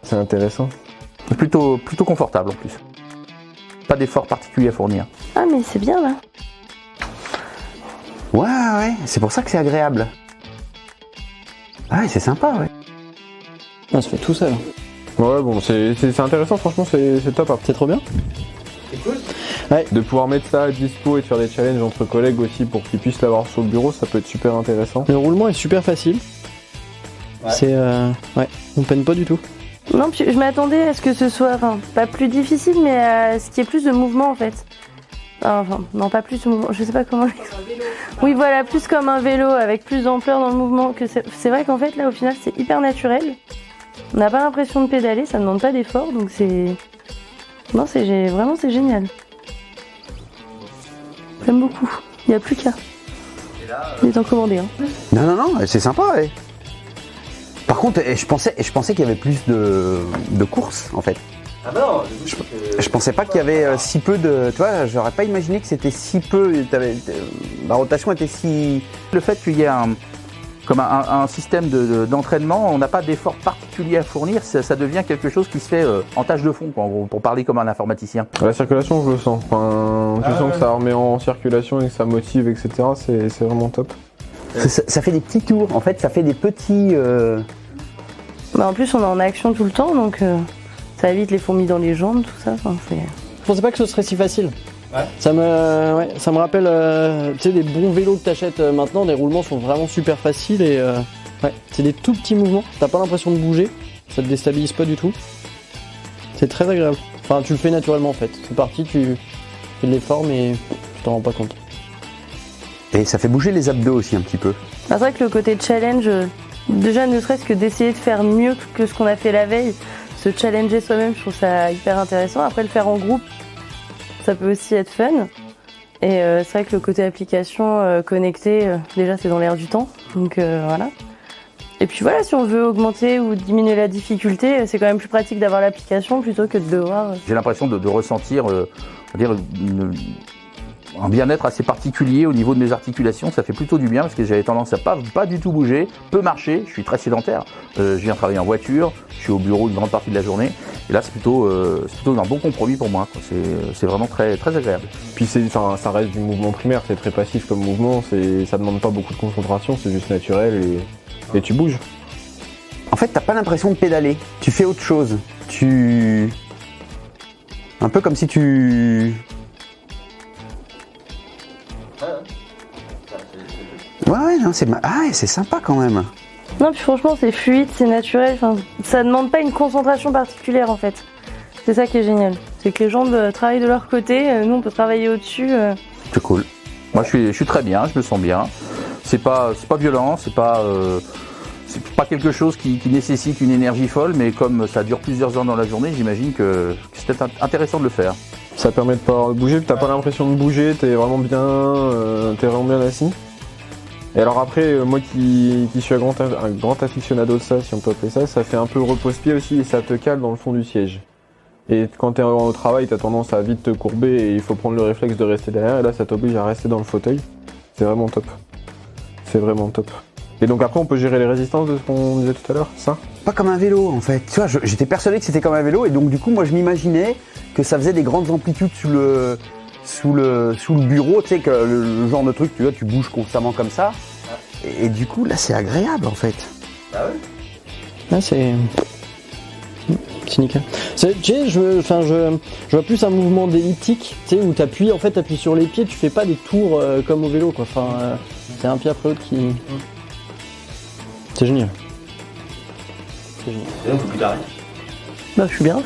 C'est intéressant. Plutôt confortable en plus. Pas d'effort particulier à fournir. Ah mais c'est bien là. Ouais, c'est pour ça que c'est agréable. Ah, c'est sympa, ouais. On se fait tout seul. Ouais, bon, c'est intéressant, franchement, c'est top. C'est trop bien. C'est cool. De pouvoir mettre ça à dispo et de faire des challenges entre collègues aussi pour qu'ils puissent l'avoir sur le bureau, ça peut être super intéressant. Le roulement est super facile. Ouais. C'est ouais, on peine pas du tout. Non, puis je m'attendais à ce que ce soit, enfin, pas plus difficile, mais à ce qu'il y ait plus de mouvement en fait. Enfin, non, pas plus de mouvement, je sais pas comment. Oui, voilà, plus comme un vélo, avec plus d'ampleur dans le mouvement. Que c'est vrai qu'en fait, là, au final, c'est hyper naturel. On n'a pas l'impression de pédaler, ça ne demande pas d'effort, donc c'est. Non, vraiment, c'est génial. J'aime beaucoup. Il n'y a plus qu'à. Il est en commandé, hein. Non, c'est sympa, ouais. Par contre, je pensais qu'il y avait plus de courses, en fait. Ah bah non, Je pensais pas qu'il y avait si peu de... Tu vois, j'aurais pas imaginé que c'était si peu... La rotation était si... Le fait qu'il y ait un système d'entraînement, on n'a pas d'effort particulier à fournir, ça devient quelque chose qui se fait en tâche de fond, quoi, en gros, pour parler comme un informaticien. La circulation, je le sens. Enfin, je sens que ça remet en circulation et que ça motive, etc. C'est vraiment top. Ça fait des petits tours, en fait, ça fait des petits... Bah, en plus, on est en action tout le temps, donc ça évite les fourmis dans les jambes, tout ça. Enfin, c'est... Je pensais pas que ce serait si facile. Ouais. Ça me rappelle tu sais, des bons vélos que t'achètes maintenant, les roulements sont vraiment super faciles et ouais, c'est des tout petits mouvements, t'as pas l'impression de bouger, ça te déstabilise pas du tout. C'est très agréable. Enfin, tu le fais naturellement en fait. C'est parti, tu fais de l'effort mais tu t'en rends pas compte. Et ça fait bouger les abdos aussi un petit peu. C'est vrai que le côté challenge, déjà ne serait-ce que d'essayer de faire mieux que ce qu'on a fait la veille, se challenger soi-même, je trouve ça hyper intéressant. Après, le faire en groupe, ça peut aussi être fun. Et c'est vrai que le côté application connectée, déjà c'est dans l'air du temps, donc voilà. Et puis voilà, si on veut augmenter ou diminuer la difficulté, c'est quand même plus pratique d'avoir l'application plutôt que de devoir... J'ai l'impression de ressentir on va dire un bien-être assez particulier au niveau de mes articulations, ça fait plutôt du bien parce que j'avais tendance à pas du tout bouger, peu marcher, je suis très sédentaire, je viens travailler en voiture, je suis au bureau une grande partie de la journée, et là c'est plutôt un bon compromis pour moi, quoi. C'est vraiment très, très agréable. Puis ça reste du mouvement primaire, c'est très passif comme mouvement, ça demande pas beaucoup de concentration, c'est juste naturel et tu bouges. En fait, t'as pas l'impression de pédaler, tu fais autre chose. Un peu comme si tu... Ouais, non, c'est sympa quand même. Non, puis franchement, c'est fluide, c'est naturel, enfin, ça demande pas une concentration particulière en fait. C'est ça qui est génial, c'est que les jambes travaillent de leur côté, nous on peut travailler au-dessus. C'est cool. Moi je suis très bien, je me sens bien. C'est pas violent, c'est pas quelque chose qui nécessite une énergie folle, mais comme ça dure plusieurs heures dans la journée, j'imagine que c'est peut-être intéressant de le faire. Ça permet de pas bouger, t'as pas l'impression de bouger, t'es vraiment bien assis. Et alors après, moi qui suis un grand aficionado de ça, si on peut appeler ça fait un peu repose-pied aussi et ça te cale dans le fond du siège. Et quand t'es au travail, t'as tendance à vite te courber et il faut prendre le réflexe de rester derrière, et là ça t'oblige à rester dans le fauteuil. C'est vraiment top. C'est vraiment top. Et donc après on peut gérer les résistances de ce qu'on disait tout à l'heure, ça ? Pas comme un vélo en fait. Tu vois, j'étais persuadé que c'était comme un vélo et donc du coup moi je m'imaginais que ça faisait des grandes amplitudes sous le bureau, tu sais, que le genre de truc, tu vois, tu bouges constamment comme ça. Et du coup, là, c'est agréable, en fait. Ah ouais. Là, c'est nickel. Tu sais, je vois plus un mouvement d'elliptique, tu sais, où t'appuies sur les pieds, tu fais pas des tours comme au vélo, quoi. Enfin, c'est un pied après l'autre qui... C'est génial. Et donc, faut plus t'arrêter. Bah, je suis bien.